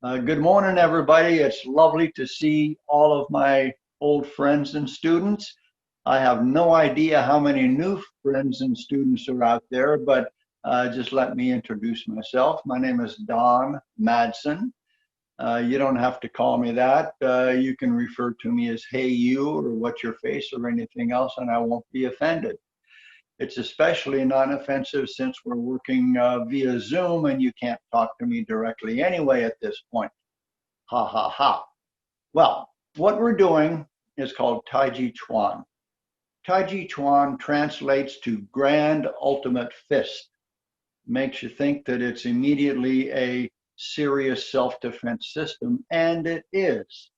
Good morning, everybody. It's lovely to see all of my old friends and students. I have no idea how many new friends and students are out there, but just let me introduce myself. My name is Don Madsen. You don't have to call me that. You can refer to me as Hey You or What's Your Face or anything else, and I won't be offended. It's especially non-offensive since we're working via Zoom and you can't talk to me directly anyway at this point. Ha ha ha. Well, what we're doing is called Tai Chi Chuan. Tai Chi Chuan translates to grand ultimate fist. Makes you think that it's immediately a serious self-defense system, and it is.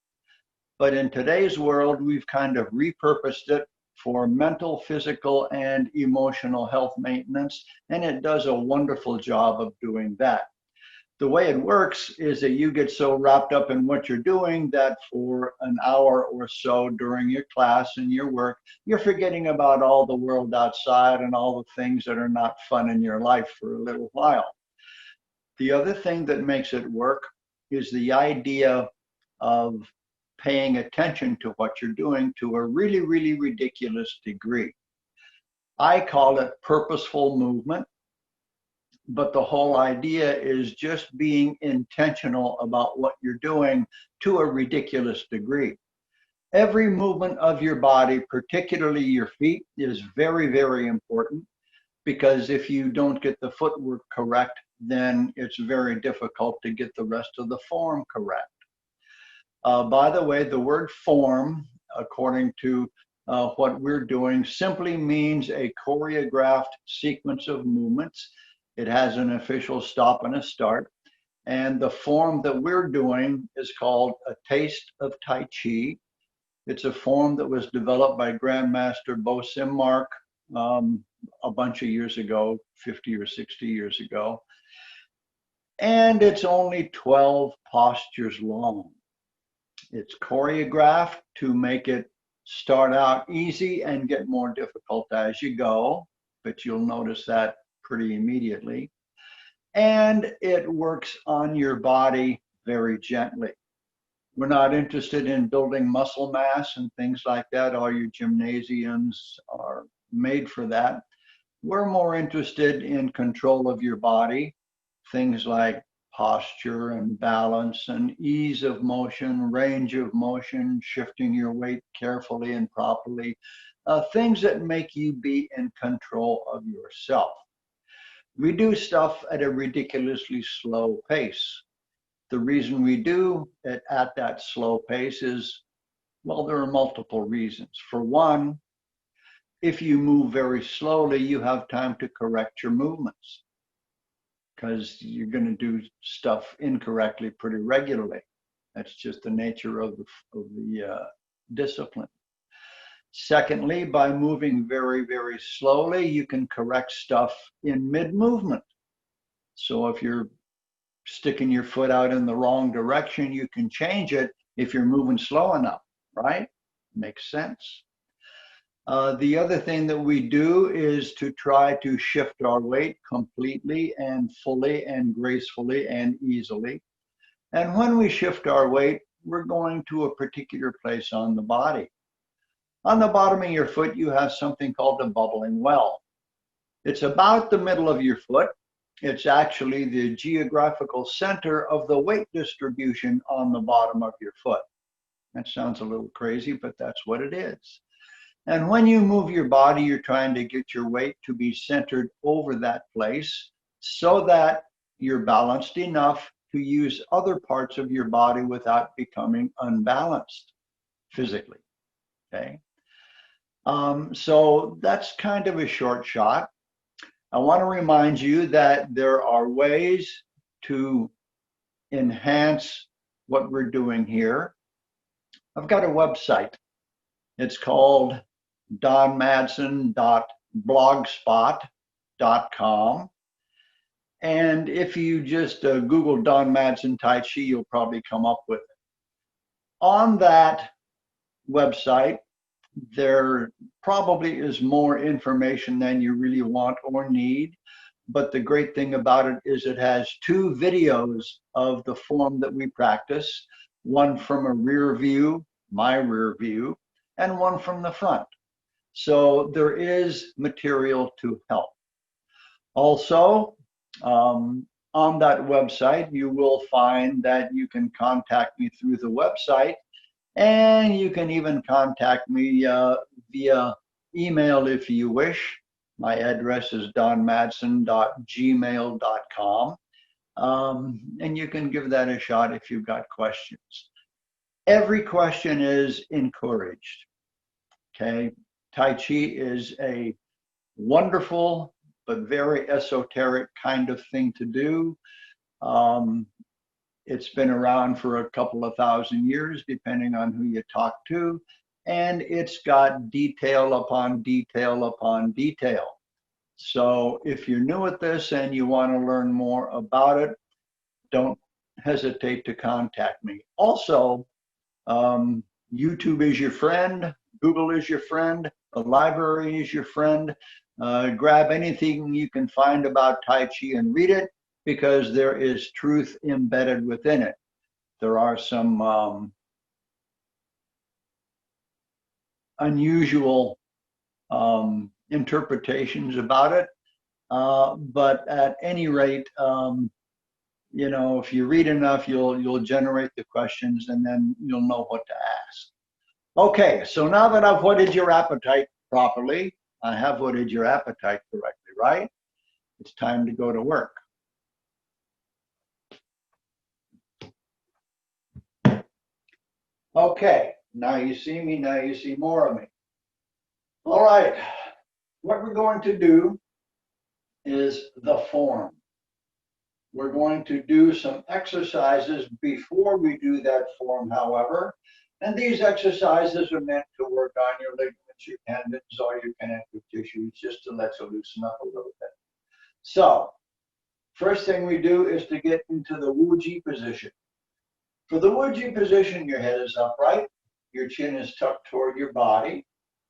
But in today's world, we've kind of repurposed it for mental, physical, and emotional health maintenance, and it does a wonderful job of doing that. The way it works is that you get so wrapped up in what you're doing that for an hour or so during your class and your work, you're forgetting about all the world outside and all the things that are not fun in your life for a little while. The other thing that makes it work is the idea of paying attention to what you're doing to a really, really ridiculous degree. I call it purposeful movement, but the whole idea is just being intentional about what you're doing to a ridiculous degree. Every movement of your body, particularly your feet, is very, very important because if you don't get the footwork correct, then it's very difficult to get the rest of the form correct. By the way, the word form, according to what we're doing, simply means a choreographed sequence of movements. It has an official stop and a start. And the form that we're doing is called A Taste of Tai Chi. It's a form that was developed by Grandmaster Bo Sim a bunch of years ago, 50 or 60 years ago. And it's only 12 postures long. It's choreographed to make it start out easy and get more difficult as you go, but you'll notice that pretty immediately. And it works on your body very gently. We're not interested in building muscle mass and things like that. All your gymnasiums are made for that. We're more interested in control of your body, things like posture and balance and ease of motion, range of motion, shifting your weight carefully and properly, things that make you be in control of yourself. We do stuff at a ridiculously slow pace. The reason we do it at that slow pace is, well, there are multiple reasons. For one, if you move very slowly, you have time to correct your movements because you're going to do stuff incorrectly pretty regularly. That's just the nature of the discipline. Secondly, by moving very, very slowly, you can correct stuff in mid-movement. So if you're sticking your foot out in the wrong direction, you can change it if you're moving slow enough, right? Makes sense. The other thing that we do is to try to shift our weight completely and fully and gracefully and easily. And when we shift our weight, we're going to a particular place on the body. On the bottom of your foot, you have something called the bubbling well. It's about the middle of your foot. It's actually the geographical center of the weight distribution on the bottom of your foot. That sounds a little crazy, but that's what it is. And when you move your body, you're trying to get your weight to be centered over that place so that you're balanced enough to use other parts of your body without becoming unbalanced physically, okay? So that's kind of a short shot. I want to remind you that there are ways to enhance what we're doing here. I've got a website. It's called donmadsen.blogspot.com. And if you just Google Don Madsen Tai Chi, you'll probably come up with it. On that website, there probably is more information than you really want or need, but the great thing about it is it has 2 videos of the form that we practice, one from a rear view, my rear view, and one from the front. So there is material to help. Also, on that website, you will find that you can contact me through the website, and you can even contact me via email if you wish. My address is donmadsen.gmail.com, and you can give that a shot if you've got questions. Every question is encouraged. Okay, Tai Chi is a wonderful but very esoteric kind of thing to do. It's been around for a couple of thousand years, depending on who you talk to, and it's got detail upon detail upon detail. So if you're new at this and you want to learn more about it, don't hesitate to contact me. Also, YouTube is your friend, Google is your friend, the library is your friend. Grab anything you can find about Tai Chi and read it, because there is truth embedded within it. There are some unusual interpretations about it, but at any rate, you know, if you read enough, you'll generate the questions, and then you'll know what to ask. Okay, so now that I've whetted your appetite properly, I have whetted your appetite correctly, right? It's time to go to work. Okay, now you see me, now you see more of me. All right, what we're going to do is the form. We're going to do some exercises before we do that form, however, and these exercises are meant to work on your ligaments, your tendons, all your connective tissues, just to let you loosen up a little bit. So, first thing we do is to get into the Wu-Ji position. For the Wu-Ji position, your head is upright, your chin is tucked toward your body,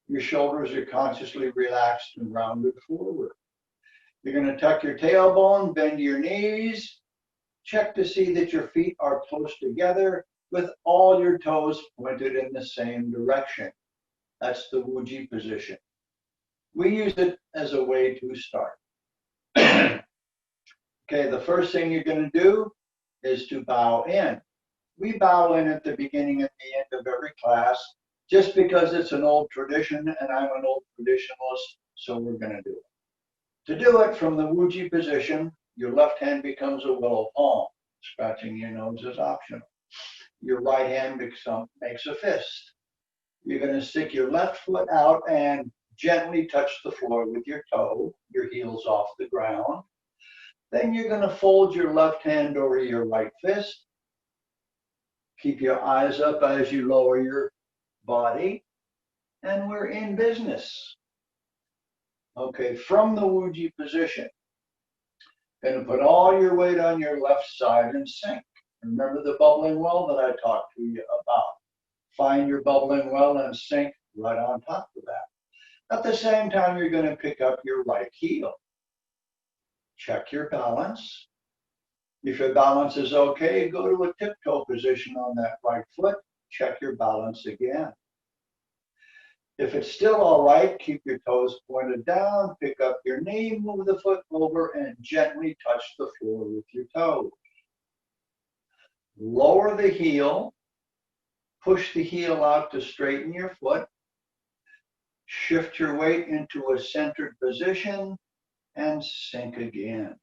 your shoulders are consciously relaxed and rounded forward. You're going to tuck your tailbone, bend your knees, check to see that your feet are close together with all your toes pointed in the same direction. That's the Wu-Ji position. We use it as a way to start. Okay, the first thing you're going to do is to bow in. We bow in at the beginning and the end of every class, just because it's an old tradition and I'm an old traditionalist, so we're going to do it. To do it from the Wu-Ji position, your left hand becomes a willow palm. Scratching your nose is optional. Your right hand makes a fist. You're going to stick your left foot out and gently touch the floor with your toe, your heels off the ground. Then you're going to fold your left hand over your right fist. Keep your eyes up as you lower your body, and we're in business. Okay, from the Wu-Ji position, going to put all your weight on your left side and sink. Remember the bubbling well that I talked to you about. Find your bubbling well and sink right on top of that. At the same time, you're going to pick up your right heel. Check your balance. If your balance is okay, go to a tiptoe position on that right foot. Check your balance again. If it's still all right, keep your toes pointed down, pick up your knee, move the foot over, and gently touch the floor with your toes. Lower the heel, push the heel out to straighten your foot, shift your weight into a centered position, and sink again.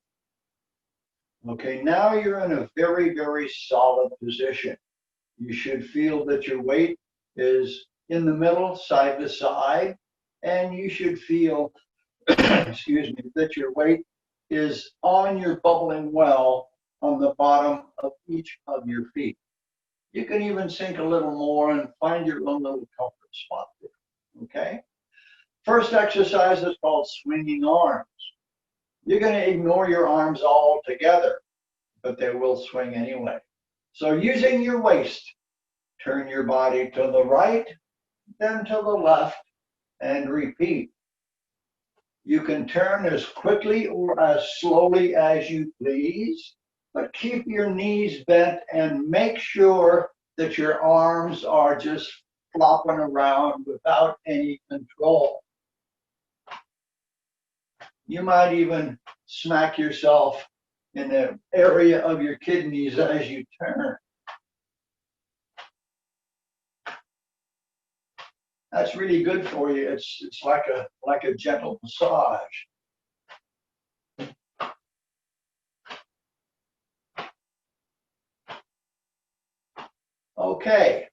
Okay, now you're in a very, very solid position. You should feel that your weight is in the middle, side to side, and you should feel, excuse me, that your weight is on your bubbling well on the bottom of each of your feet. You can even sink a little more and find your own little comfort spot there, okay? First exercise is called swinging arms. You're going to ignore your arms altogether, but they will swing anyway. So using your waist, turn your body to the right, then to the left, and repeat. You can turn as quickly or as slowly as you please, but keep your knees bent and make sure that your arms are just flopping around without any control. You might even smack yourself in the area of your kidneys as you turn. That's really good for you. It's like a gentle massage. Okay.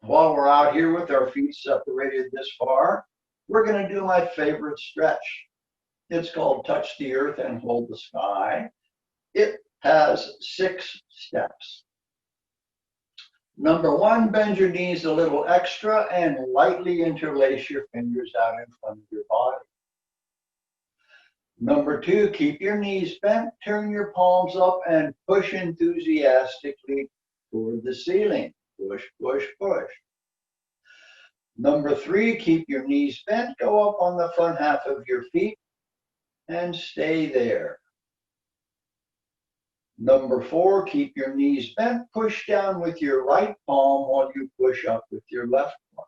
While we're out here with our feet separated this far, we're going to do my favorite stretch. It's called Touch the Earth and Hold the Sky. It has 6 steps. Number 1, bend your knees a little extra and lightly interlace your fingers out in front of your body. Number 2, keep your knees bent, turn your palms up and push enthusiastically toward the ceiling. Push, push, push. Number 3, keep your knees bent, go up on the front half of your feet and stay there. Number 4, keep your knees bent, push down with your right palm while you push up with your left one.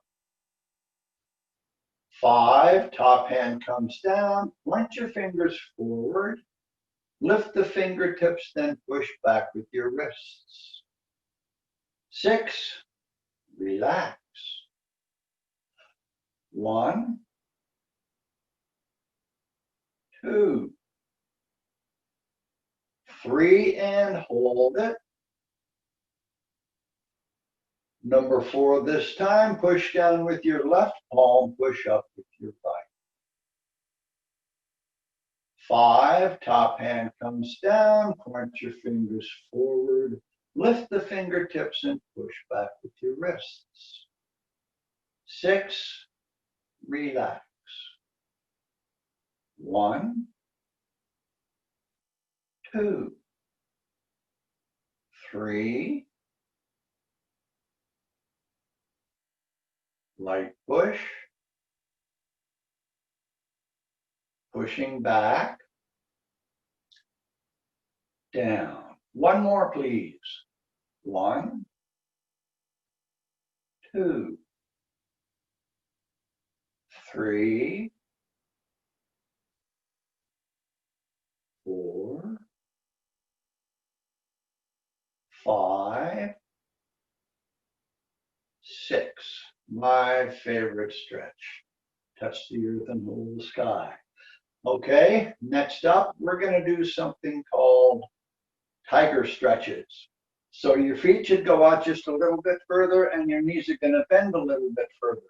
5, top hand comes down, point your fingers forward, lift the fingertips, then push back with your wrists. 6, relax. 1, 2, 3, and hold it. Number 4 this time, push down with your left palm, push up with your right. 5, top hand comes down, point your fingers forward, lift the fingertips and push back with your wrists. 6, relax. 1, 2, 3, light push, pushing back, down. 1 more, please. 1, 2, 3, 4, 5, 6. My favorite stretch. Touch the earth and hold the sky. Okay, next up, we're going to do something called tiger stretches. So your feet should go out just a little bit further and your knees are going to bend a little bit further.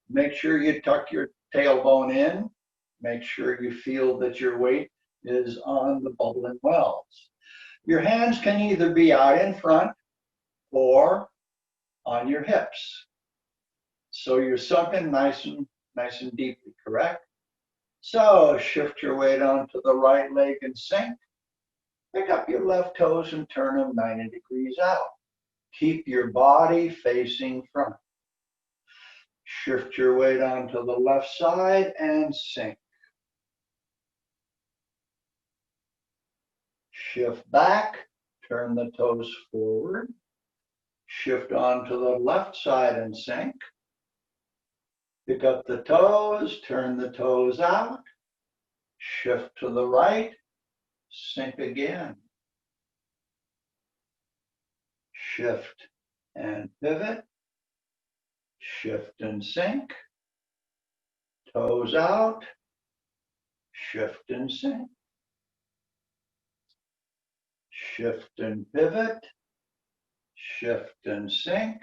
Make sure you tuck your tailbone in. Make sure you feel that your weight is on the bubbling wells. Your hands can either be out in front or on your hips. So you're sunken nice and deeply, correct? So shift your weight onto the right leg and sink. Pick up your left toes and turn them 90 degrees out. Keep your body facing front. Shift your weight onto the left side and sink. Shift back, turn the toes forward. Shift onto the left side and sink. Pick up the toes, turn the toes out. Shift to the right, sink again. Shift and pivot. Shift and sink. Toes out. Shift and sink. Shift and pivot. Shift and sink.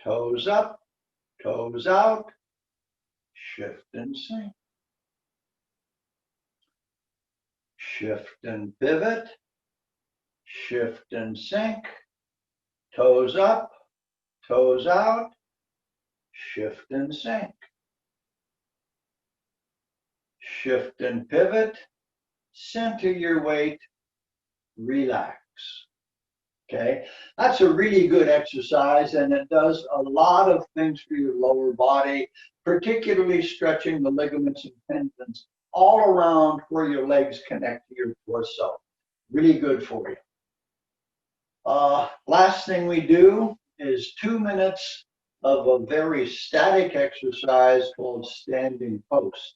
Toes up. Toes out. Shift and sink. Shift and pivot. Shift and sink. Toes up. Toes out. Shift and sink. Shift and pivot. Center your weight. Relax. Okay, that's a really good exercise, and it does a lot of things for your lower body, particularly stretching the ligaments and tendons all around where your legs connect to your torso. Really good for you. Last thing we do is 2 minutes of a very static exercise called standing post.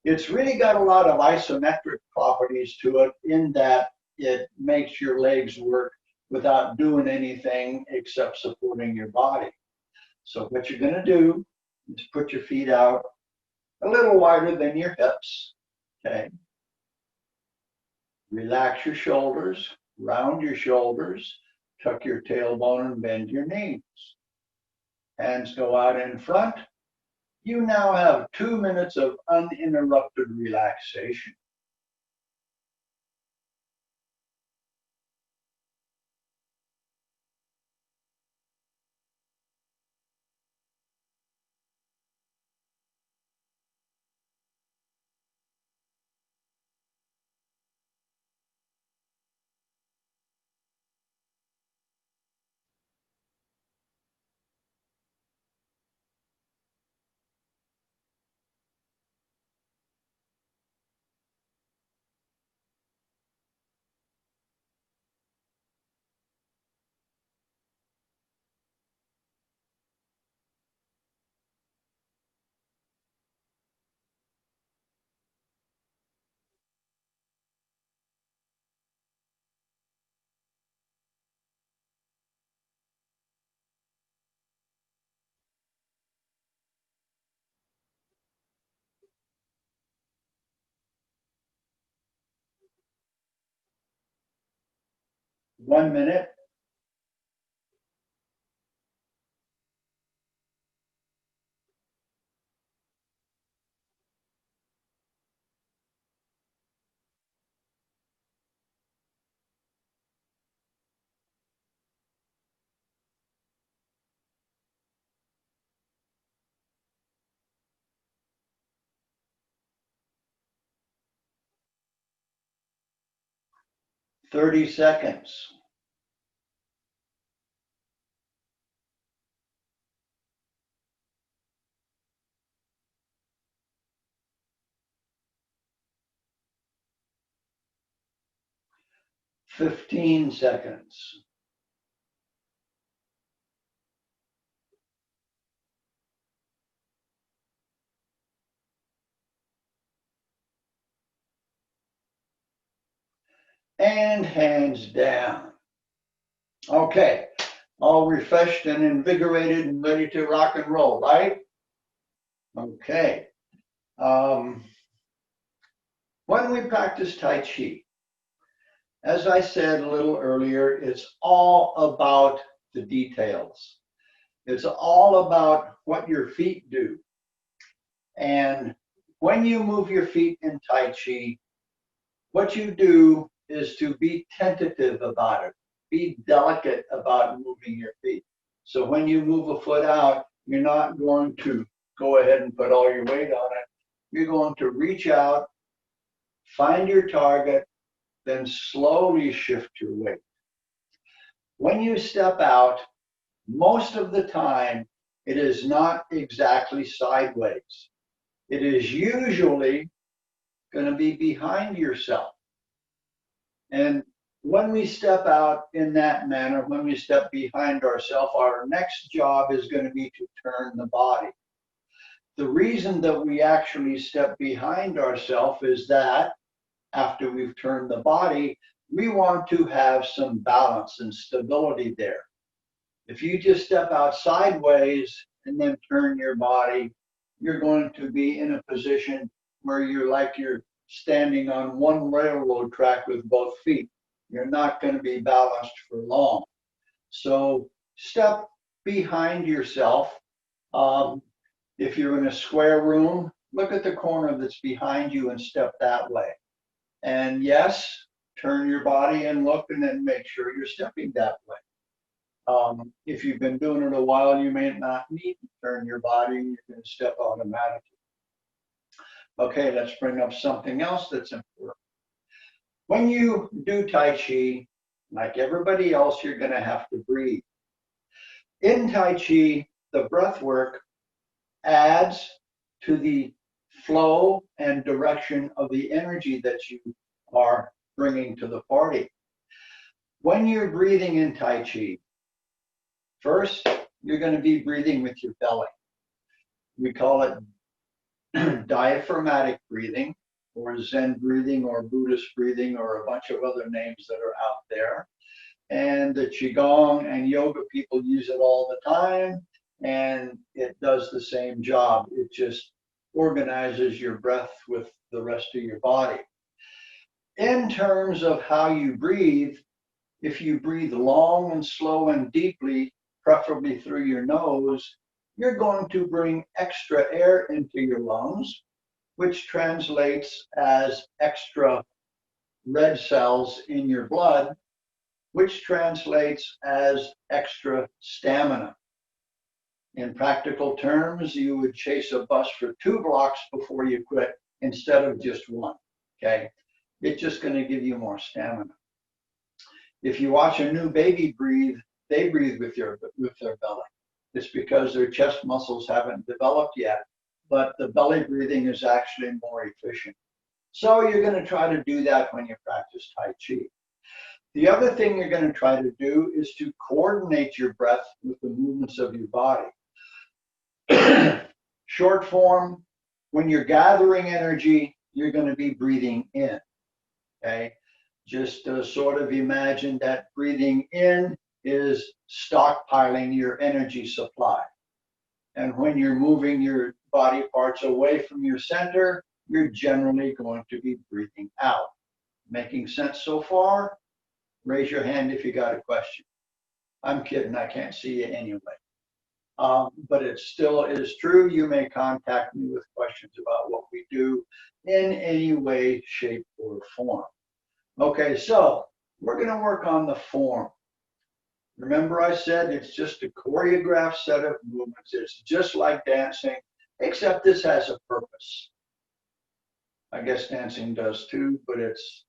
It's really got a lot of isometric properties to it in that it makes your legs work without doing anything except supporting your body. So what you're going to do is put your feet out a little wider than your hips. Okay. Relax your shoulders, round your shoulders, tuck your tailbone and bend your knees. Hands go out in front. You now have 2 minutes of uninterrupted relaxation. One minute. 30 seconds. 15 seconds. 'And hands down. Okay, all refreshed and invigorated and ready to rock and roll, right? Okay. Um, when we practice Tai Chi, as I said a little earlier, it's all about the details. It's all about what your feet do. And when you move your feet in Tai Chi, what you do is to be tentative about it, be delicate about moving your feet. So when you move a foot out, you're not going to go ahead and put all your weight on it. You're going to reach out, find your target, then slowly shift your weight. When you step out, most of the time, it is not exactly sideways. It is usually going to be behind yourself. And when we step out in that manner, when we step behind ourselves, our next job is going to be to turn the body. The reason that we actually step behind ourselves is that after we've turned the body, we want to have some balance and stability there. If you just step out sideways and then turn your body, you're going to be in a position where you're like you're standing on one railroad track with both feet. You're not going to be balanced for long. So step behind yourself. If you're in a square room, look at the corner that's behind you and step that way. And yes, turn your body and look and then make sure you're stepping that way. If you've been doing it a while, you may not need to turn your body. You can step automatically. Okay, let's bring up something else that's important. When you do Tai Chi, Like everybody else, you're going to have to breathe. In Tai Chi, the breath work adds to the flow and direction of the energy that you are bringing to the party. When you're breathing in Tai Chi, first, you're going to be breathing with your belly. We call it diaphragmatic breathing, or Zen breathing, or Buddhist breathing, or a bunch of other names that are out there. And the Qigong and yoga people use it all the time, and it does the same job. It just organizes your breath with the rest of your body. In terms of how you breathe, if you breathe long and slow and deeply, preferably through your nose, you're going to bring extra air into your lungs, which translates as extra red cells in your blood, which translates as extra stamina. In practical terms, you would chase a bus for 2 blocks before you quit instead of just 1, okay? It's just going to give you more stamina. If you watch a new baby breathe, they breathe with their belly. It's because their chest muscles haven't developed yet, but the belly breathing is actually more efficient. So you're going to try to do that when you practice Tai Chi. The other thing you're going to try to do is to coordinate your breath with the movements of your body. Short form, when you're gathering energy, you're going to be breathing in, okay? Just sort of imagine that breathing in is stockpiling your energy supply. And when you're moving your body parts away from your center, you're generally going to be breathing out. Making sense so far? Raise your hand if you got a question. I'm kidding, I can't see you anyway. But it still is true. You may contact me with questions about what we do in any way, shape, or form. Okay, so we're going to work on the form. Remember I said it's just a choreographed set of movements. It's just like dancing, except this has a purpose. I guess dancing does too, but it's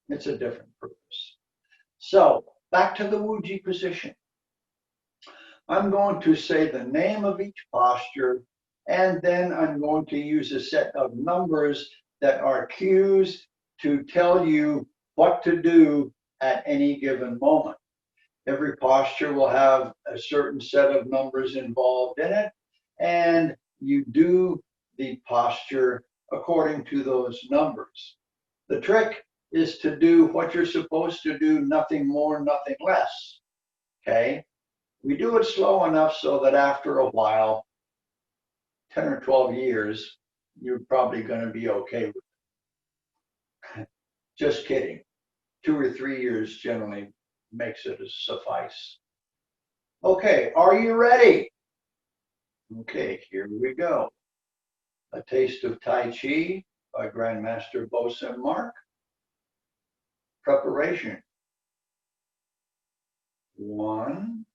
a different purpose. So back to the Wuji position. I'm going to say the name of each posture, and then I'm going to use a set of numbers that are cues to tell you what to do at any given moment. Every posture will have a certain set of numbers involved in it, and you do the posture according to those numbers. The trick is to do what you're supposed to do, nothing more, nothing less, okay? We do it slow enough so that after a while, 10 or 12 years, you're probably going to be okay with it. Just kidding. 2 or 3 years generally makes it suffice. Okay, are you ready? Okay, here we go. A Taste of Tai Chi by Grandmaster Bosun Mark. Preparation. 1,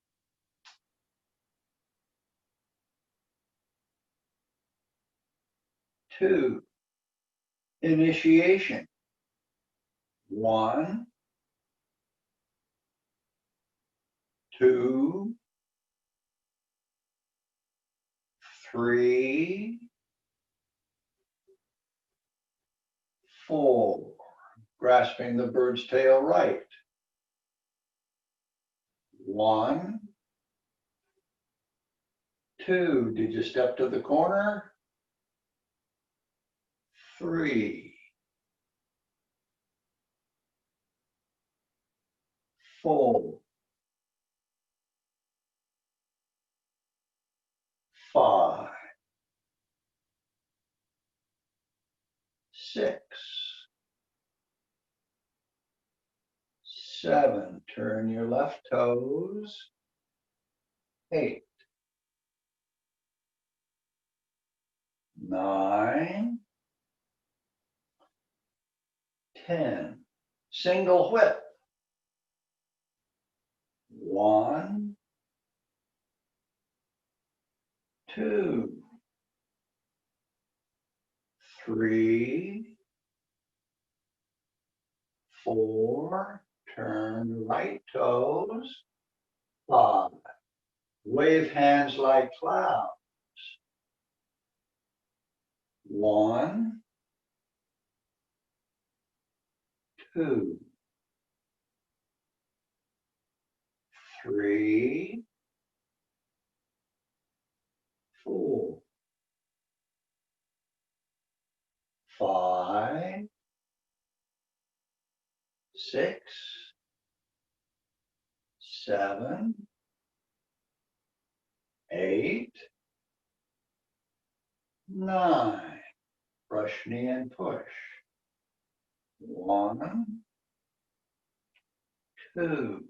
2. Initiation. 1, 2, 3, 4. Grasping the bird's tail right. 1, 2. Did you step to the corner? 3, 4, 5, 6, 7. Turn your left toes. 8, 9, 10. Single whip. 1, 2, 3, 4. Turn the right toes. 5. Wave hands like clouds. 1, 2, 3, 4, 5, 6, 7, 8, 9. Brush knee and push. 1, 2,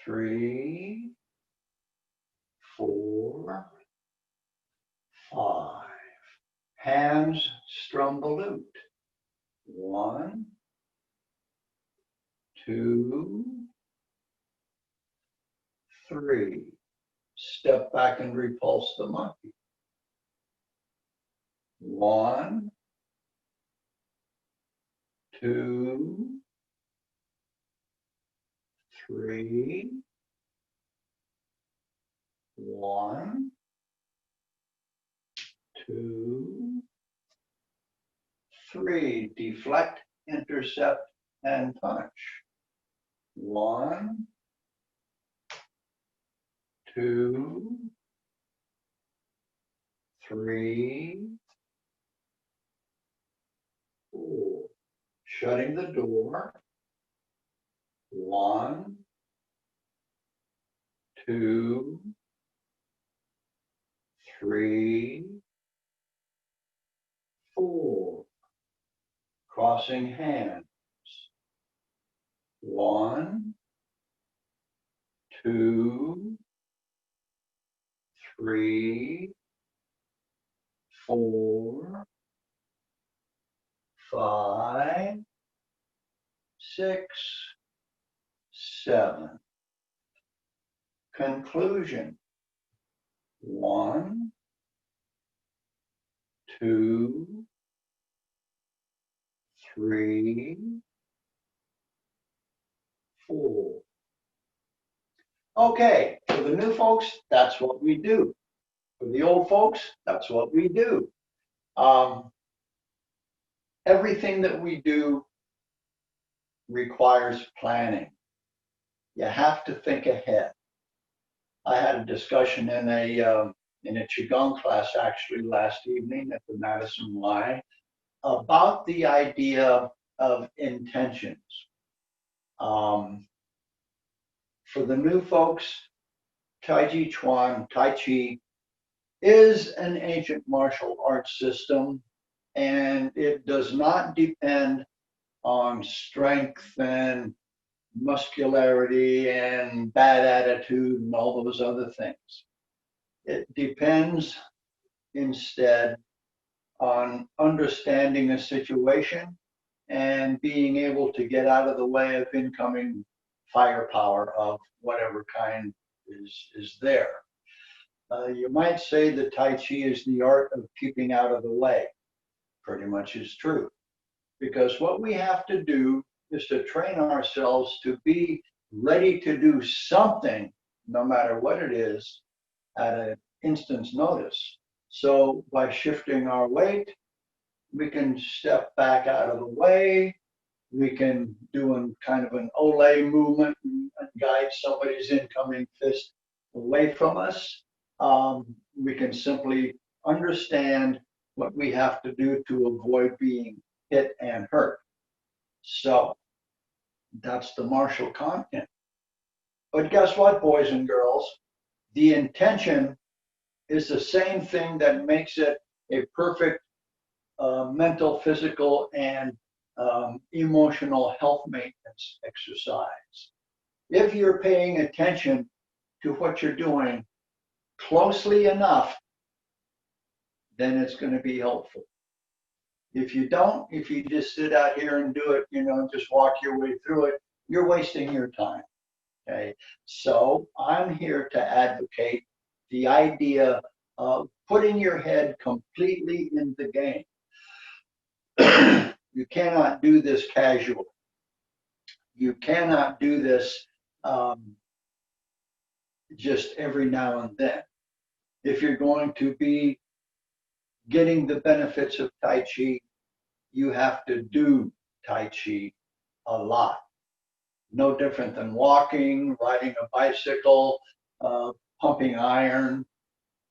3, 4, 5. Hands strum the lute. 1, 2, 3. Step back and repulse the monkey. 1, 2, 3, 1, 2, 3. Deflect, intercept, and punch. 1, 2, 3, 4. Shutting the door. 1, 2, 3, 4. Crossing hands. 1, 2, 3, 4, 5, 6, 7. Conclusion. 1, 2, 3, 4. Okay, for the new folks, that's what we do. For the old folks, that's what we do. Everything that we do requires planning. You have to think ahead. I had a discussion in a Qigong class actually last evening at the Madsen Y about the idea of intentions. For the new folks, Tai Chi Chuan, Tai Chi is an ancient martial arts system, and it does not depend on strength and muscularity and bad attitude and all those other things. It depends instead on understanding a situation and being able to get out of the way of incoming firepower of whatever kind is there. You might say that Tai Chi is the art of keeping out of the way. Pretty much is true. Because what we have to do is to train ourselves to be ready to do something, no matter what it is, at an instant's notice. So by shifting our weight, we can step back out of the way. We can do kind of an Olay movement and guide somebody's incoming fist away from us. We can simply understand what we have to do to avoid being hit and hurt. So that's the martial content. But guess what, boys and girls? The intention is the same thing that makes it a perfect mental, physical, and emotional health maintenance exercise. If you're paying attention to what you're doing closely enough, then it's going to be helpful. If you don't, if you just sit out here and do it, just walk your way through it, you're wasting your time. Okay. So I'm here to advocate the idea of putting your head completely in the game. You cannot do this casually. You cannot do this just every now and then. If you're going to be getting the benefits of Tai Chi, you have to do Tai Chi a lot. No different than walking, riding a bicycle, pumping iron,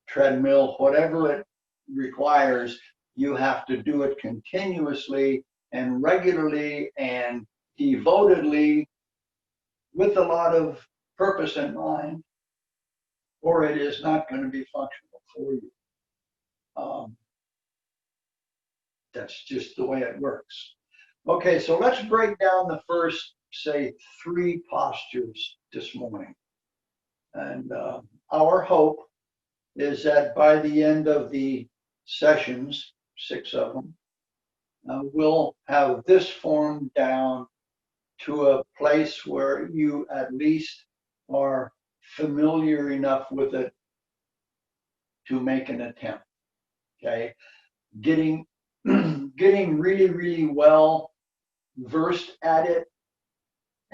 treadmill, whatever it requires, you have to do it continuously and regularly and devotedly with a lot of purpose in mind, or it is not going to be functional for you. That's just the way it works. Okay, so let's break down the first, say, 3 postures this morning. And our hope is that by the end of the sessions, 6 of them, we'll have this form down to a place where you at least are familiar enough with it to make an attempt. Okay, getting really, really well versed at it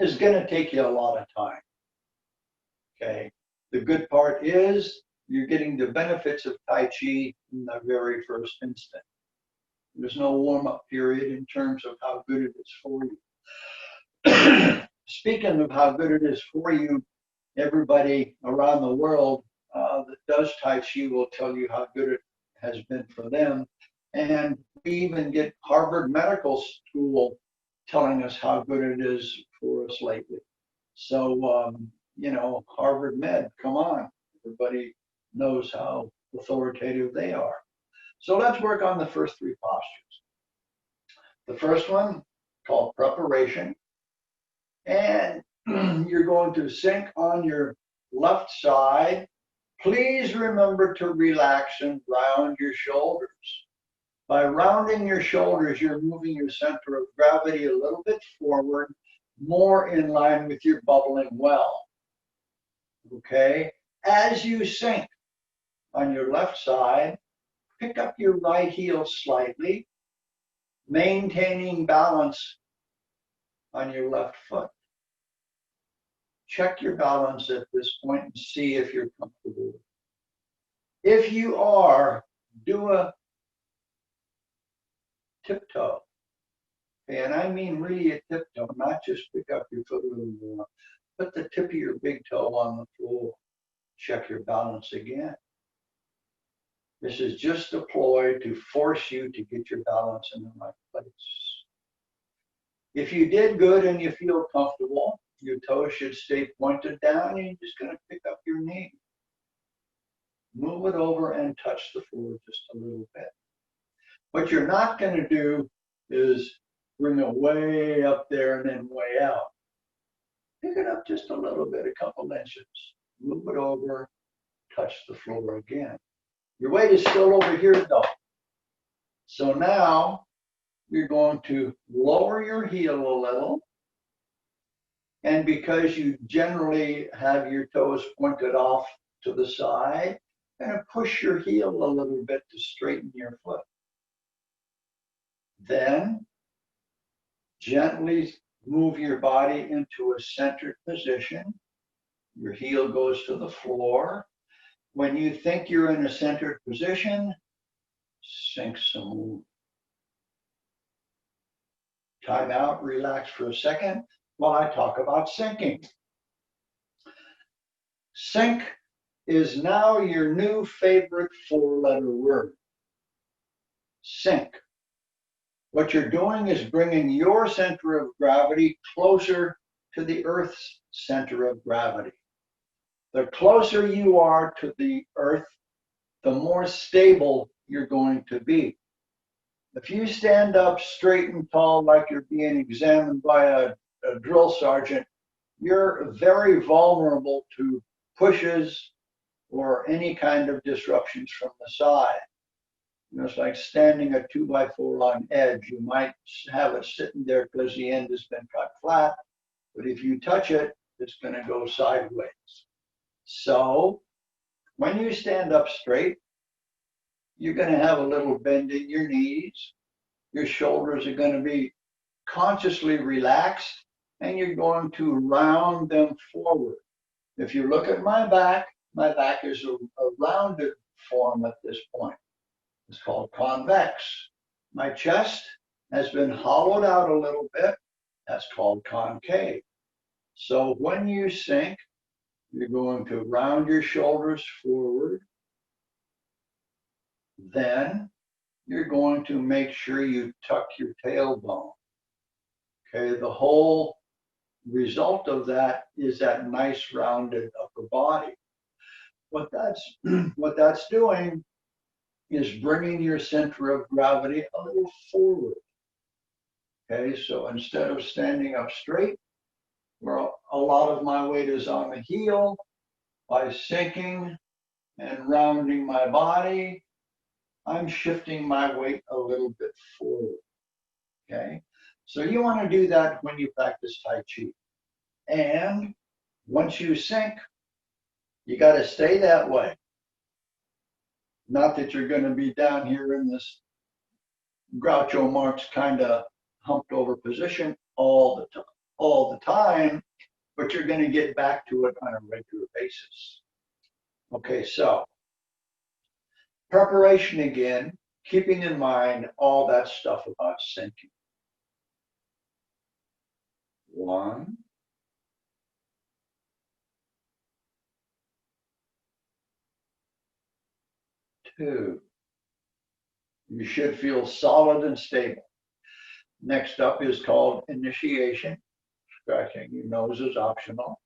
is going to take you a lot of time. Okay, the good part is you're getting the benefits of Tai Chi in the very first instant. There's no warm-up period in terms of how good it is for you. Speaking of how good it is for you, everybody around the world that does Tai Chi will tell you how good it has been for them. And we even get Harvard Medical School telling us how good it is for us lately. So, you know, Harvard Med, come on. Everybody knows how authoritative they are. So let's work on the first 3 postures. The first one, called preparation. And you're going to sink on your left side. Please remember to relax and round your shoulders. By rounding your shoulders, you're moving your center of gravity a little bit forward, more in line with your bubbling well. Okay? As you sink on your left side, pick up your right heel slightly, maintaining balance on your left foot. Check your balance at this point and see if you're comfortable. If you are, do a tiptoe. Okay, and I mean really a tiptoe, not just pick up your foot a little more. Put the tip of your big toe on the floor. Check your balance again. This is just a ploy to force you to get your balance in the right place. If you did good and you feel comfortable, your toes should stay pointed down, and you're just going to pick up your knee. Move it over and touch the floor just a little bit. What you're not going to do is bring it way up there and then way out. Pick it up just a little bit, a couple inches. Move it over, touch the floor again. Your weight is still over here though. So now you're going to lower your heel a little. And because you generally have your toes pointed off to the side, you're going to push your heel a little bit to straighten your foot. Then gently move your body into a centered position. Your heel goes to the floor. When you think you're in a centered position, sink some more. Time out, relax for a second while I talk about sinking. Sink is now your new favorite 4-letter word. Sink. What you're doing is bringing your center of gravity closer to the Earth's center of gravity. The closer you are to the Earth, the more stable you're going to be. If you stand up straight and tall like you're being examined by a drill sergeant, you're very vulnerable to pushes or any kind of disruptions from the side. You know, it's like standing a 2x4 on edge. You might have it sitting there because the end has been cut flat, but if you touch it, it's going to go sideways. So when you stand up straight, you're going to have a little bend in your knees. Your shoulders are going to be consciously relaxed. and you're going to round them forward. If you look at my back is a rounded form at this point. It's called convex. My chest has been hollowed out a little bit. That's called concave. So when you sink, you're going to round your shoulders forward. Then you're going to make sure you tuck your tailbone. Okay, the whole result of that is that nice rounded upper body. What that's doing is bringing your center of gravity a little forward. Okay, so instead of standing up straight, where a lot of my weight is on the heel, by sinking and rounding my body, I'm shifting my weight a little bit forward. Okay, so you want to do that when you practice Tai Chi. And once you sink, you got to stay that way. Not that you're going to be down here in this Groucho Marx kind of humped over position all the time, but you're going to get back to it on a regular basis. Okay, so preparation again, keeping in mind all that stuff about sinking. 1, 2. You should feel solid and stable. Next up is called initiation. Scratching your nose is optional.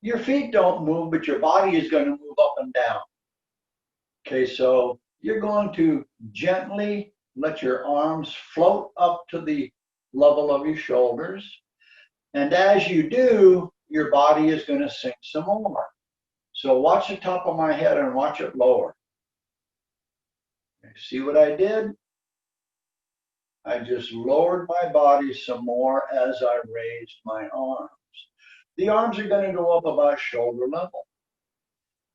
Your feet don't move, but your body is going to move up and down. Okay, so you're going to gently let your arms float up to the level of your shoulders. And as you do, your body is going to sink some more. So watch the top of my head and watch it lower. See what I did? I just lowered my body some more as I raised my arms. The arms are going to go up about shoulder level.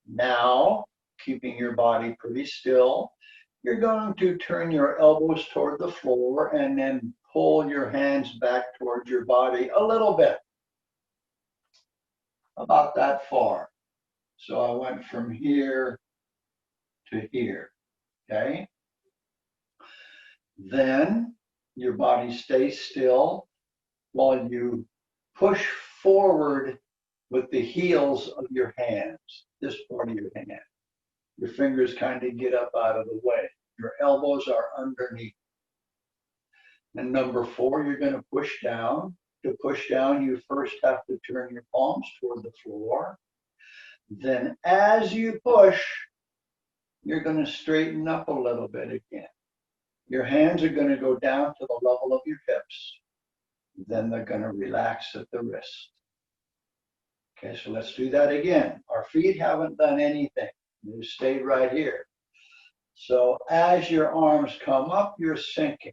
Now, keeping your body pretty still, you're going to turn your elbows toward the floor and then pull your hands back towards your body a little bit. About that far. So I went from here to here. Okay? Then your body stays still while you push forward with the heels of your hands, this part of your hand. Your fingers kind of get up out of the way. Your elbows are underneath. And number 4, you're going to push down. To push down, you first have to turn your palms toward the floor. Then as you push, you're going to straighten up a little bit again. Your hands are going to go down to the level of your hips. Then they're going to relax at the wrist. Okay, so let's do that again. Our feet haven't done anything. They stayed right here. So as your arms come up, you're sinking.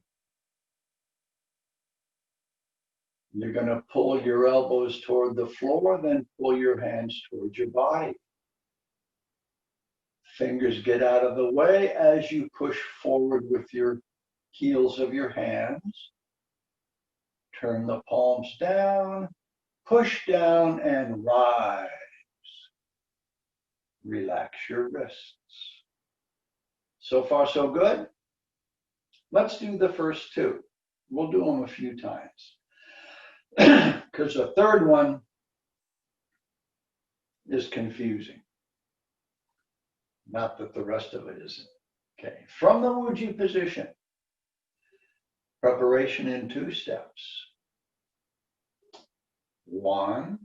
You're going to pull your elbows toward the floor, then pull your hands towards your body. Fingers get out of the way as you push forward with your heels of your hands. Turn the palms down, push down and rise. Relax your wrists. So far, so good. Let's do the first 2. We'll do them a few times. Because the third one is confusing. Not that the rest of it isn't. Okay, from the Wuji position, preparation in 2 steps. 1,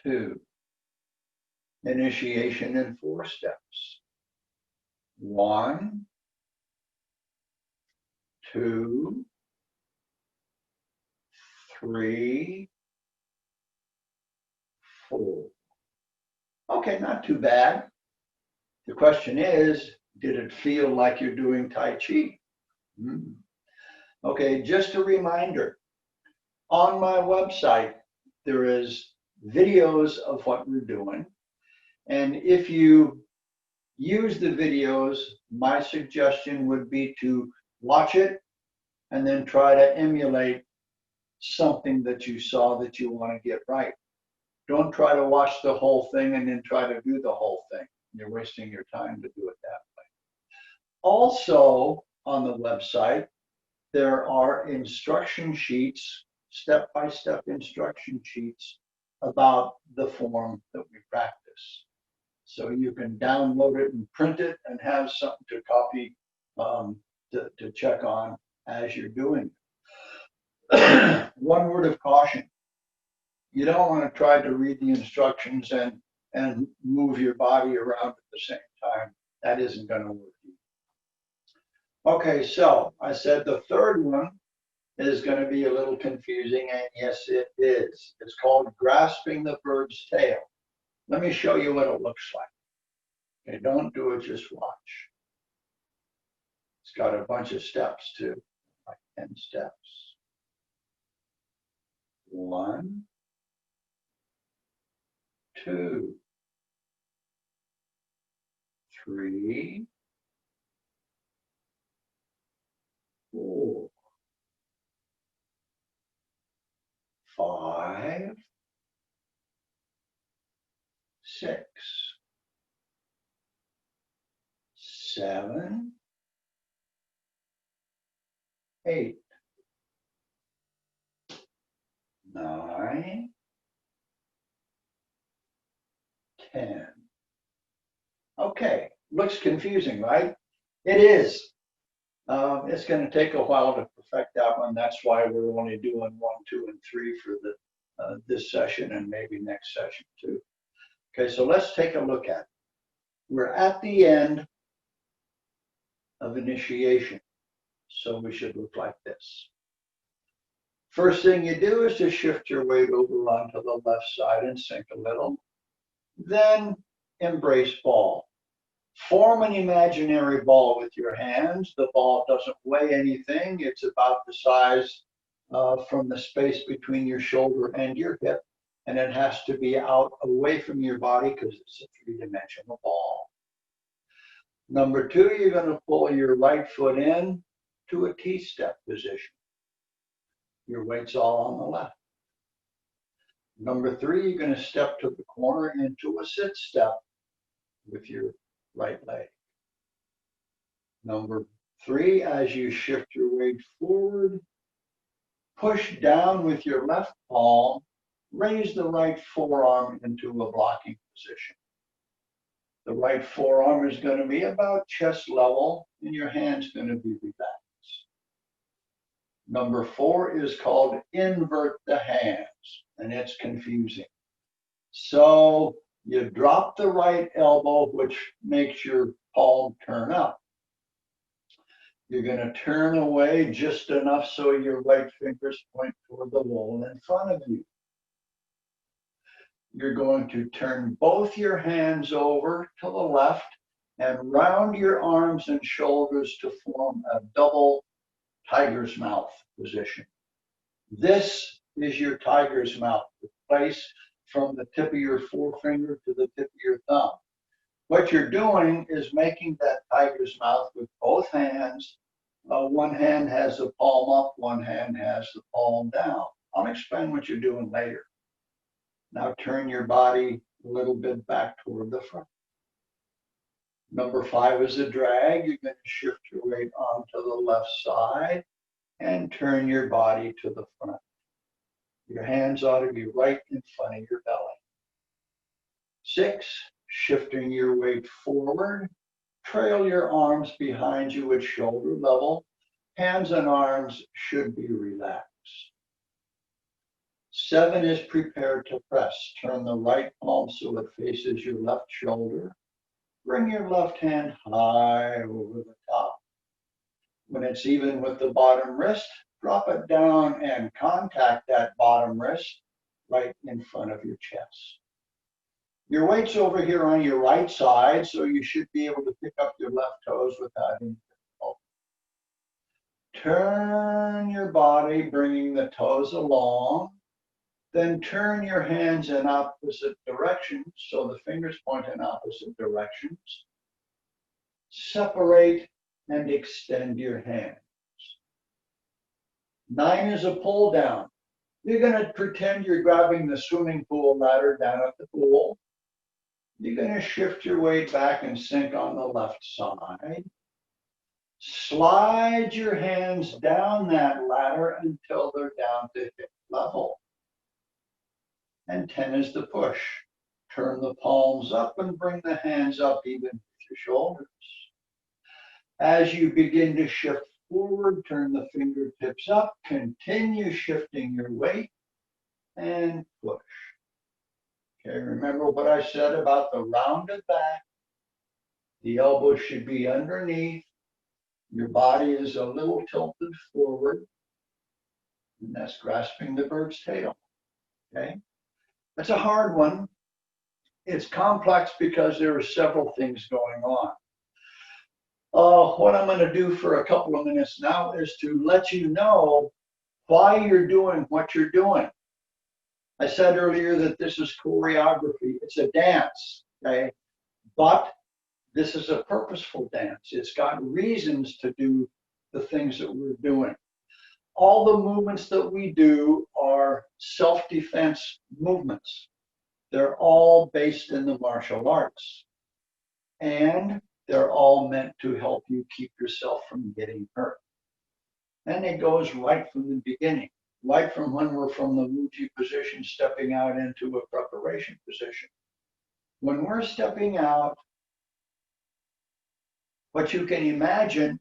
2. Initiation in 4 steps. 1, 2, 3, 4. Okay, not too bad. The question is, did it feel like you're doing Tai Chi? Okay, just a reminder, on my website, there is videos of what we're doing. And if you use the videos. My suggestion would be to watch it and then try to emulate something that you saw that you want to get right. Don't try to watch the whole thing and then try to do the whole thing. You're wasting your time to do it that way. Also, on the website, there are instruction sheets, step-by-step instruction sheets about the form that we practice. So you can download it and print it and have something to copy, to check on as you're doing it. One word of caution. You don't want to try to read the instructions and move your body around at the same time. That isn't going to work. Okay, so I said the third one is going to be a little confusing, and yes, it is. It's called grasping the bird's tail. Let me show you what it looks like. Okay, don't do it, just watch. It's got a bunch of steps too, like 10 steps. 1, 2, 3, 4, 5, 6, 7, 8, 9, 10. Okay, looks confusing, right? It is. It's going to take a while to perfect that one. That's why we're only doing 1, 2, and 3 for this session and maybe next session too. Okay, so let's take a look at it. We're at the end of initiation, so we should look like this. First thing you do is to shift your weight over onto the left side and sink a little. Then embrace ball. Form an imaginary ball with your hands. The ball doesn't weigh anything. It's about the size from the space between your shoulder and your hip, and it has to be out away from your body because it's a three-dimensional ball. Number 2, you're going to pull your right foot in to a T-step position. Your weight's all on the left. Number 3, you're going to step to the corner into a sit step with your right leg. Number 3, as you shift your weight forward, push down with your left palm, raise the right forearm into a blocking position. The right forearm is going to be about chest level and your hand's going to be relaxed. Number 4 is called invert the hands, and it's confusing. So you drop the right elbow, which makes your palm turn up. You're going to turn away just enough so your right fingers point toward the wall in front of you. You're going to turn both your hands over to the left and round your arms and shoulders to form a double tiger's mouth position. This is your tiger's mouth, the place from the tip of your forefinger to the tip of your thumb. What you're doing is making that tiger's mouth with both hands. One hand has the palm up, one hand has the palm down. I'll explain what you're doing later. Now turn your body a little bit back toward the front. Number 5 is a drag. You're going to shift your weight onto the left side and turn your body to the front. Your hands ought to be right in front of your belly. 6, shifting your weight forward. Trail your arms behind you at shoulder level. Hands and arms should be relaxed. 7 is prepared to press. Turn the right palm so it faces your left shoulder. Bring your left hand high over the top. When it's even with the bottom wrist, drop it down and contact that bottom wrist right in front of your chest. Your weight's over here on your right side, so you should be able to pick up your left toes without any difficulty. Turn your body, bringing the toes along. Then turn your hands in opposite directions, so the fingers point in opposite directions. separate and extend your hands. 9 is a pull down. You're going to pretend you're grabbing the swimming pool ladder down at the pool. You're going to shift your weight back and sink on the left side. Slide your hands down that ladder until they're down to hip level. And 10 is the push. Turn the palms up and bring the hands up even with your shoulders. As you begin to shift forward, turn the fingertips up, continue shifting your weight, and push. Okay, remember what I said about the rounded back. The elbows should be underneath. Your body is a little tilted forward, and that's grasping the bird's tail. Okay, that's a hard one. It's complex because there are several things going on. What I'm going to do for a couple of minutes now is to let you know why you're doing what you're doing. I said earlier that this is choreography. It's a dance, okay? But this is a purposeful dance. It's got reasons to do the things that we're doing. All the movements that we do are self-defense movements. They're all based in the martial arts. And they're all meant to help you keep yourself from getting hurt. And it goes right from the beginning, right from when we're from the Wuji position, stepping out into a preparation position. When we're stepping out, what you can imagine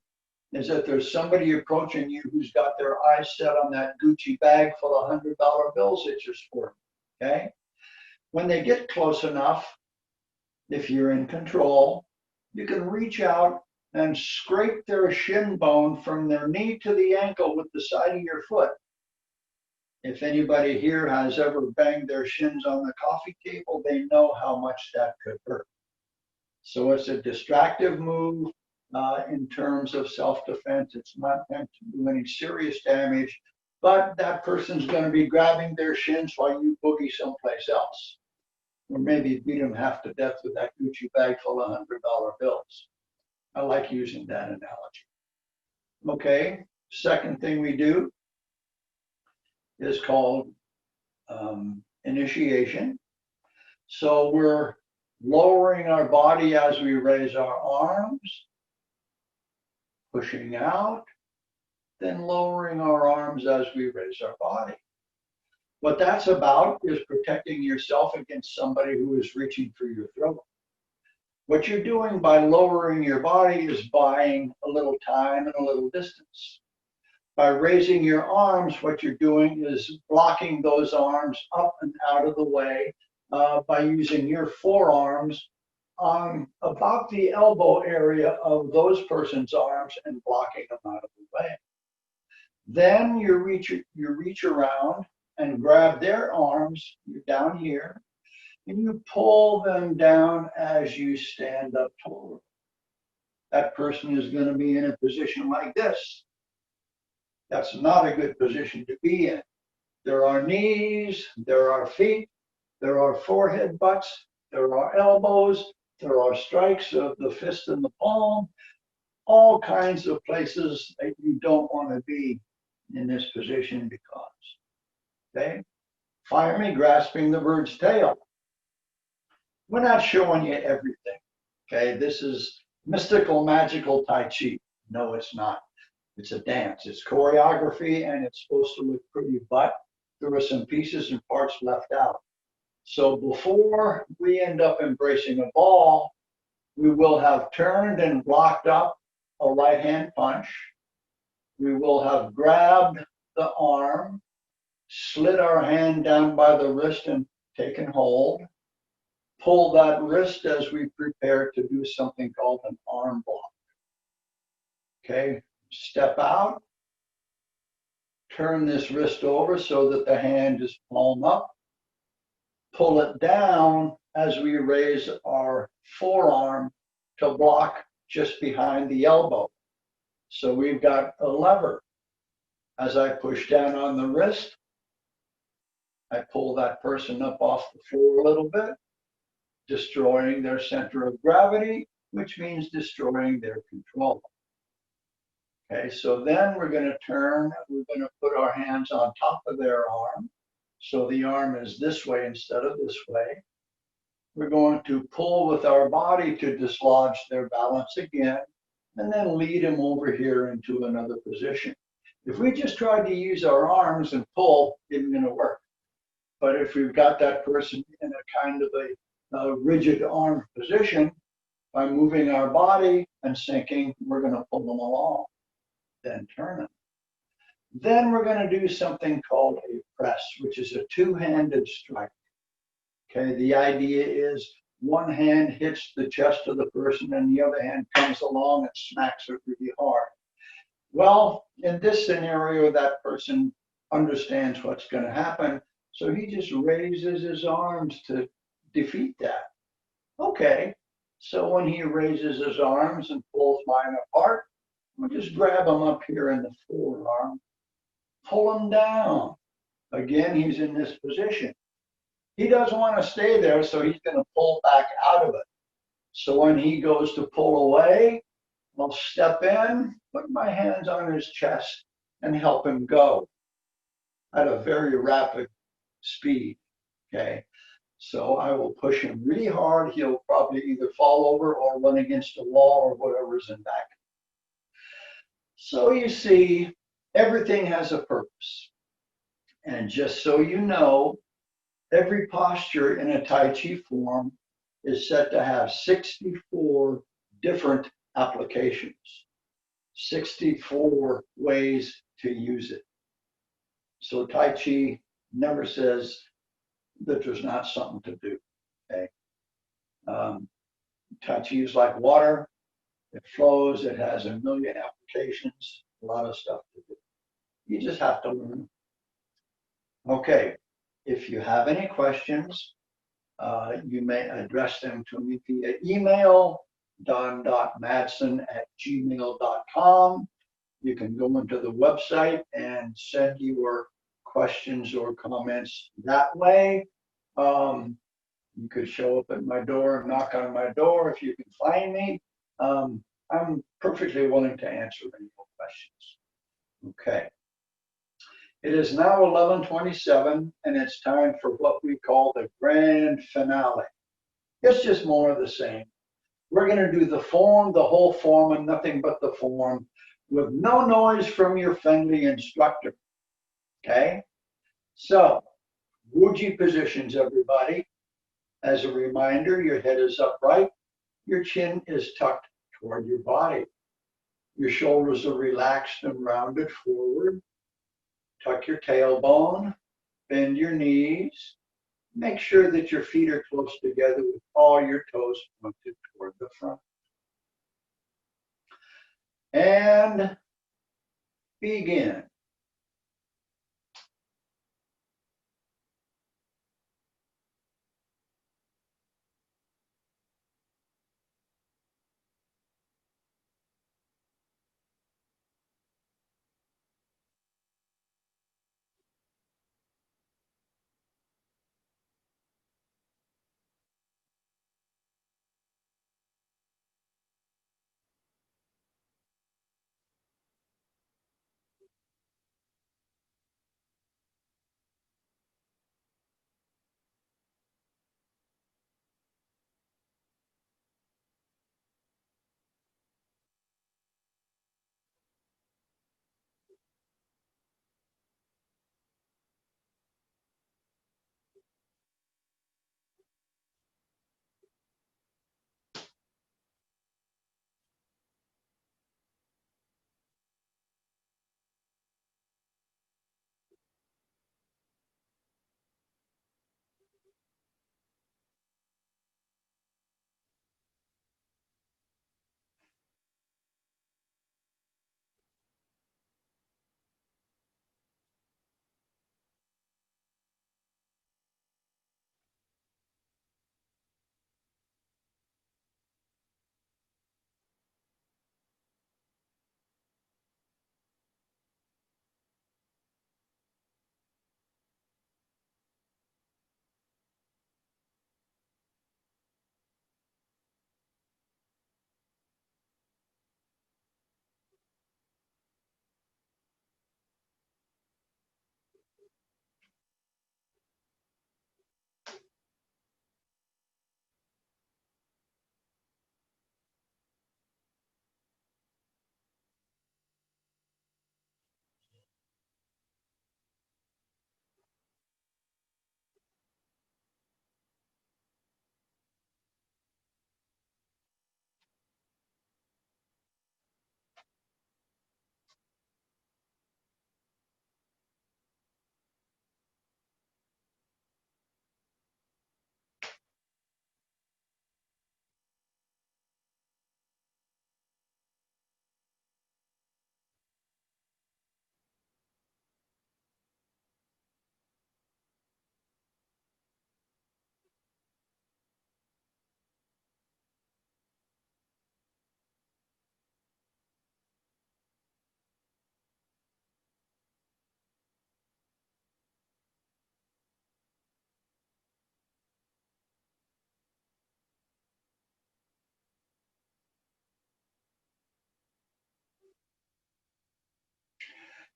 is that there's somebody approaching you who's got their eyes set on that Gucci bag full of $100 bills that you're sporting, okay? When they get close enough, if you're in control, you can reach out and scrape their shin bone from their knee to the ankle with the side of your foot. If anybody here has ever banged their shins on the coffee table, they know how much that could hurt. So it's a distractive move in terms of self-defense. It's not meant to do any serious damage, but that person's going to be grabbing their shins while you boogie someplace else. Or maybe beat them half to death with that Gucci bag full of $100 bills. I like using that analogy. Okay, second thing we do is called initiation. So we're lowering our body as we raise our arms, pushing out, then lowering our arms as we raise our body. What that's about is protecting yourself against somebody who is reaching for your throat. What you're doing by lowering your body is buying a little time and a little distance. By raising your arms, what you're doing is blocking those arms up and out of the way by using your forearms on about the elbow area of those person's arms and blocking them out of the way. Then you reach around and grab their arms, you're down here, and you pull them down as you stand up taller. That person is going to be in a position like this. That's not a good position to be in. There are knees, there are feet, there are forehead butts, there are elbows, there are strikes of the fist and the palm, all kinds of places that you don't want to be in this position because. Okay? Finally, grasping the bird's tail. We're not showing you everything. Okay? This is mystical, magical Tai Chi. No, it's not. It's a dance. It's choreography, and it's supposed to look pretty, but there are some pieces and parts left out. So before we end up embracing a ball, we will have turned and blocked up a right hand punch. We will have grabbed the arm, slid our hand down by the wrist and taken hold, pull that wrist as we prepare to do something called an arm block. Okay, step out, turn this wrist over so that the hand is palm up, pull it down as we raise our forearm to block just behind the elbow. So we've got a lever. As I push down on the wrist, I pull that person up off the floor a little bit, destroying their center of gravity, which means destroying their control. Okay, so then we're going to put our hands on top of their arm. So the arm is this way instead of this way. We're going to pull with our body to dislodge their balance again, and then lead them over here into another position. If we just tried to use our arms and pull, it isn't going to work. But if we've got that person in a kind of a rigid arm position, by moving our body and sinking, we're going to pull them along, then turn them. Then we're going to do something called a press, which is a two-handed strike. Okay, the idea is one hand hits the chest of the person and the other hand comes along and smacks it really hard. Well, in this scenario, that person understands what's going to happen, so he just raises his arms to defeat that. Okay, so when he raises his arms and pulls mine apart, we'll just grab him up here in the forearm, pull him down. Again, he's in this position. He doesn't want to stay there, so he's going to pull back out of it. So when he goes to pull away, I'll step in, put my hands on his chest, and help him go at a very rapid speed. Okay, so I will push him really hard. He'll probably either fall over or run against a wall or whatever's in back. So you see, everything has a purpose. And just so you know, every posture in a Tai Chi form is said to have 64 different applications, 64 ways to use it. So Tai Chi never says that there's not something to do. Okay? Tai Chi is like water. It flows. It has a million applications, a lot of stuff to do. You just have to learn. Okay, if you have any questions, you may address them to me via email, don.madsen@gmail.com. You can go into the website and send your questions or comments that way. You could show up at my door and knock on my door if you can find me. I'm perfectly willing to answer any more questions. Okay. It is now 11:27, and it's time for what we call the grand finale. It's just more of the same. We're going to do the form, the whole form, and nothing but the form, with no noise from your friendly instructor. Okay? So, Wuji positions, everybody. As a reminder, your head is upright, your chin is tucked toward your body. Your shoulders are relaxed and rounded forward. Tuck your tailbone, bend your knees. Make sure that your feet are close together with all your toes pointed toward the front. And begin.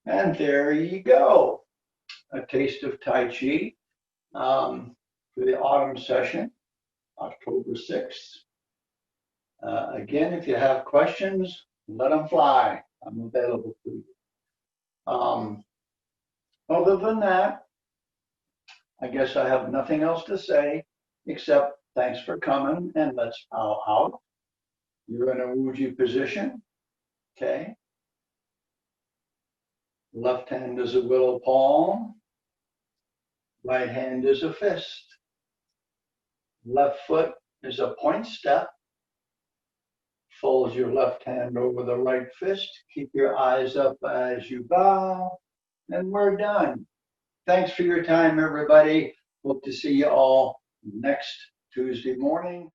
And there you go. A taste of Tai Chi for the autumn session, October 6th. Again, if you have questions, let them fly. I'm available for you. Other than that, I guess I have nothing else to say except thanks for coming and let's bow out. You're in a Wuji position, okay? Left hand is a willow palm. Right hand is a fist. Left foot is a point step. Fold your left hand over the right fist. Keep your eyes up as you bow. And we're done. Thanks for your time, everybody. Hope to see you all next Tuesday morning.